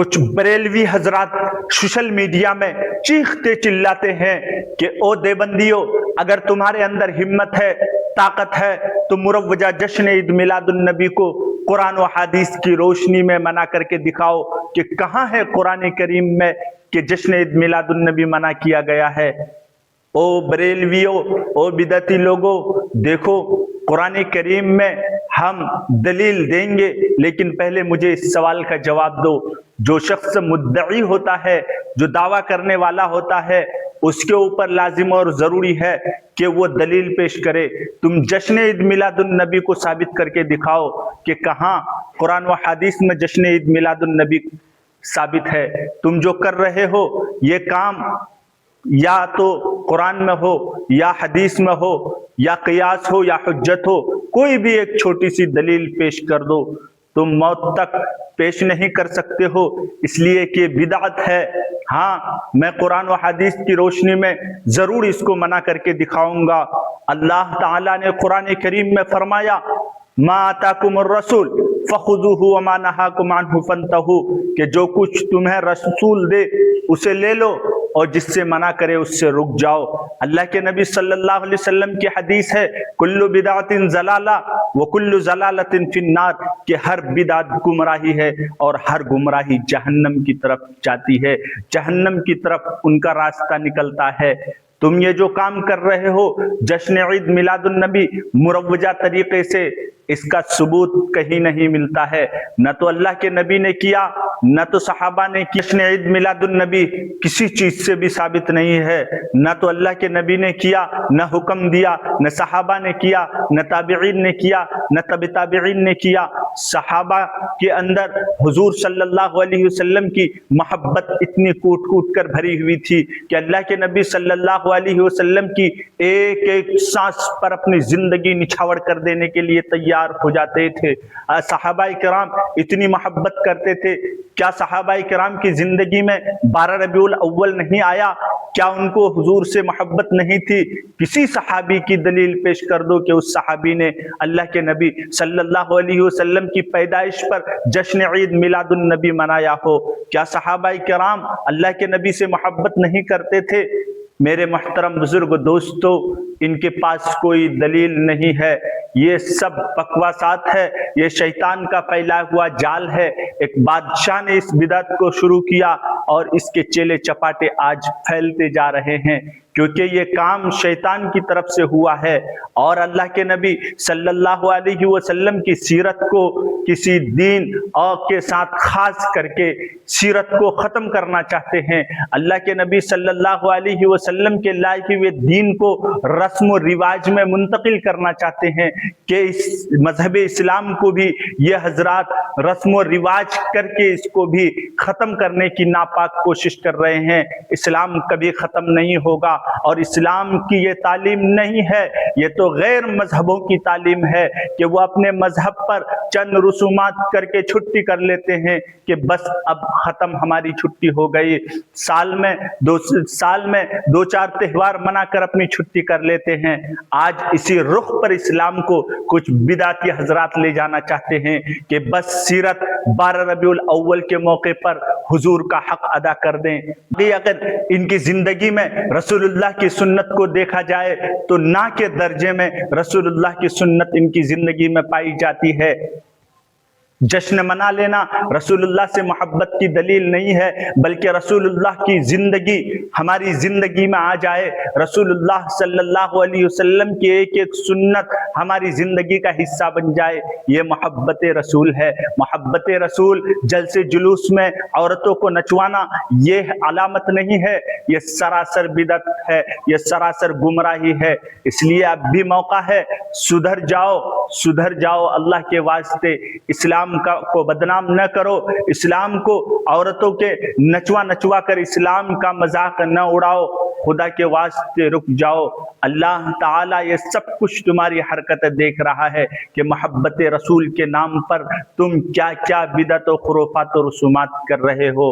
کچھ بریلوی حضرات social media میں چیختے چلاتے ہیں کہ او دیوبندیوں، اگر تمہارے اندر ہمت ہے، طاقت ہے تو مروجہ جشن عید میلاد النبی کو قرآن و حدیث کی روشنی میں منع کر کے دکھاؤ کہ کہاں ہے قرآن کریم میں کہ جشن عید میلاد النبی منع کیا گیا ہے۔ او بریلویوں، او بدعتی لوگوں، دیکھو قرآن کریم میں ہم دلیل دیں گے، لیکن پہلے مجھے اس سوال کا جواب دو۔ جو شخص مدعی ہوتا ہے، جو دعویٰ کرنے والا ہوتا ہے، اس کے اوپر لازم اور ضروری ہے کہ وہ دلیل پیش کرے۔ تم جشن عید میلاد النبی کو ثابت کر کے دکھاؤ کہ کہاں قرآن و حدیث میں جشن عید میلاد النبی ثابت ہے۔ تم جو کر رہے ہو یہ کام یا تو قرآن میں ہو یا حدیث میں ہو یا قیاس ہو یا حجت ہو، کوئی بھی ایک چھوٹی سی دلیل پیش کر دو۔ تم موت تک پیش نہیں کر سکتے ہو اس لیے کہ بدعت ہے۔ ہاں، میں قرآن و حدیث کی روشنی میں ضرور اس کو منع کر کے دکھاؤں گا۔ اللہ تعالیٰ نے قرآن کریم میں فرمایا، ما آتاکم الرسول فخذوہ وما نہاکم عنہ فانتہوا، کہ جو کچھ تمہیں رسول دے اسے لے لو اور جس سے منع کرے اس سے رک جاؤ۔ اللہ کے نبی صلی اللہ علیہ وسلم کی حدیث ہے، کل بدعت ضلالہ وکل ضلالۃ فی النار، کہ ہر بدعت گمراہی ہے اور ہر گمراہی جہنم کی طرف جاتی ہے، جہنم کی طرف ان کا راستہ نکلتا ہے۔ تم یہ جو کام کر رہے ہو جشن عید میلاد النبی مروجہ طریقے سے، اس کا ثبوت کہیں نہیں ملتا ہے۔ نہ تو اللہ کے نبی نے کیا، نہ تو صحابہ نے کیا۔ جشن عید میلاد النبی کسی چیز سے بھی ثابت نہیں ہے۔ نہ تو اللہ کے نبی نے کیا، نہ حکم دیا، نہ صحابہ نے کیا، نہ تابعین نے کیا، نہ تبع تابعین نے کیا۔ صحابہ کے اندر حضور صلی اللہ علیہ وسلم کی محبت اتنی کوٹ کوٹ کر بھری ہوئی تھی کہ اللہ کے نبی صلی اللہ علیہ وسلم کی ایک ایک سانس پر اپنی زندگی نچھاور کر دینے کے لیے تیار ہو جاتے تھے۔ صحابہ کرام اتنی محبت کرتے تھے۔ کیا صحابہ کرام کی زندگی میں 12 ربیع الاول نہیں آیا؟ کیا ان کو حضور سے محبت نہیں تھی؟ کسی صحابی کی دلیل پیش کر دو کہ اس صحابی نے اللہ کے نبی صلی اللہ علیہ وسلم کی پیدائش پر جشن عید میلاد النبی منایا ہو۔ کیا صحابہ کرام اللہ کے نبی سے محبت نہیں کرتے تھے؟ میرے محترم بزرگ دوستو، ان کے پاس کوئی دلیل نہیں ہے۔ یہ سب بکواسات ہے، یہ شیطان کا پھیلایا ہوا جال ہے۔ ایک بادشاہ نے اس بدعت کو شروع کیا اور اس کے چیلے چپاٹے آج پھیلتے جا رہے ہیں، کیونکہ یہ کام شیطان کی طرف سے ہوا ہے۔ اور اللہ کے نبی صلی اللہ علیہ وسلم کی سیرت کو کسی دین اور کے ساتھ خاص کر کے سیرت کو ختم کرنا چاہتے ہیں۔ اللہ کے نبی صلی اللہ علیہ وسلم کے لائے ہوئے دین کو رسم و رواج میں منتقل کرنا چاہتے ہیں کہ اس مذہب اسلام کو بھی یہ حضرات رسم و رواج کر کے اس کو بھی ختم کرنے کی ناپاک کوشش کر رہے ہیں۔ اسلام کبھی ختم نہیں ہوگا، اور اسلام کی یہ تعلیم نہیں ہے، یہ تو غیر مذہبوں کی تعلیم ہے کہ وہ اپنے مذہب پر چند رسومات کر کے چھٹی کر لیتے ہیں کہ بس اب ختم، ہماری چھٹی ہو گئی۔ سال میں دو چار تہوار منا کر اپنی چھٹی کر لیتے ہیں۔ آج اسی رخ پر اسلام کو کچھ بدعتی حضرات لے جانا چاہتے ہیں کہ بس سیرت 12 ربیع الاول کے موقع پر حضور کا حق ادا کر دیں۔ اگر ان کی زندگی میں رسول اللہ کی سنت کو دیکھا جائے تو نہ کے درجے میں رسول اللہ کی سنت ان کی زندگی میں پائی جاتی ہے۔ جشن منا لینا رسول اللہ سے محبت کی دلیل نہیں ہے، بلکہ رسول اللہ کی زندگی ہماری زندگی میں آ جائے، رسول اللہ صلی اللہ علیہ وسلم کی ایک ایک سنت ہماری زندگی کا حصہ بن جائے، یہ محبت رسول ہے۔ محبت رسول جلسے جلوس میں عورتوں کو نچوانا یہ علامت نہیں ہے، یہ سراسر بدعت ہے، یہ سراسر گمراہی ہے۔ اس لیے اب بھی موقع ہے، سدھر جاؤ اللہ کے واسطے۔ اسلام کو بدنام نہ کرو، اسلام کو عورتوں کے نچوا کر اسلام کا مذاق نہ اڑاؤ، خدا کے واسطے رک جاؤ۔ اللہ تعالیٰ یہ سب کچھ تمہاری حرکتیں دیکھ رہا ہے کہ محبت رسول کے نام پر تم کیا کیا بدعت و خرافات و رسومات کر رہے ہو۔